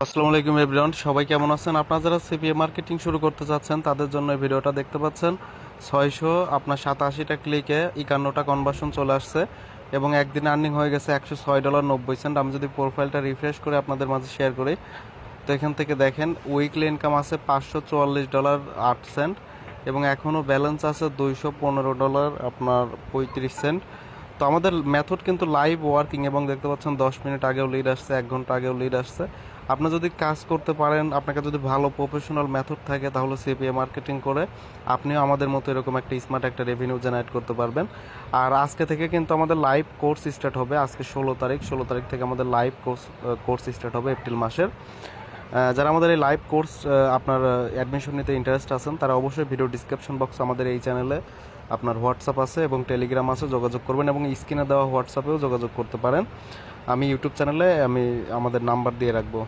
আসসালামু আলাইকুম এভরিওয়ান, সবাই কেমন আছেন? আপনারা যারা সিপিএ মার্কেটিং শুরু করতে চাচ্ছেন তাদের জন্য এই ভিডিওটা দেখতে পাচ্ছেন। 687টা ক্লিকে 51টা কনভার্সন চলে আসছে এবং একদিনে আর্নিং হয়ে গেছে $106.90। আমি যদি প্রোফাইলটা রিফ্রেশ করে আপনাদের মাঝে শেয়ার করি, তো এখান থেকে দেখেন উইকলি ইনকাম আছে $544.08 এবং এখনও ব্যালেন্স আছে $215 আপনার 35 সেন্ট। তো আমাদের মেথড কিন্তু লাইভ ওয়ার্কিং এবং দেখতে পাচ্ছেন 10 মিনিট আগেও লিড আসছে, 1 ঘন্টা আগেও লিড আসছে। আপনি যদি কাজ করতে পারেন, আপনাকে যদি ভালো প্রফেশনাল মেথড থাকে, তাহলে সিপিএ মার্কেটিং করে আপনিও আমাদের মতো এরকম একটা স্মার্ট একটা রেভিনিউ জেনারেট করতে পারবেন। আর আজকে থেকে কিন্তু আমাদের লাইভ কোর্স স্টার্ট হবে। আজকে 16 তারিখ থেকে আমাদের লাইভ কোর্স স্টার্ট হবে এপ্রিল মাসের। যারা আমাদের এই লাইভ কোর্স আপনার অ্যাডমিশন নিতে ইন্টারেস্ট আছেন, তারা অবশ্যই ভিডিও ডিসক্রিপশন বক্সে আমাদের এই চ্যানেলে আপনার হোয়াটসঅ্যাপ আছে এবং টেলিগ্রাম আছে, যোগাযোগ করবেন এবং স্ক্রিনে দেওয়া হোয়াটসঅ্যাপেও যোগাযোগ করতে পারেন। আমি ইউটিউব চ্যানেলে আমাদের নাম্বার দিয়ে রাখবো।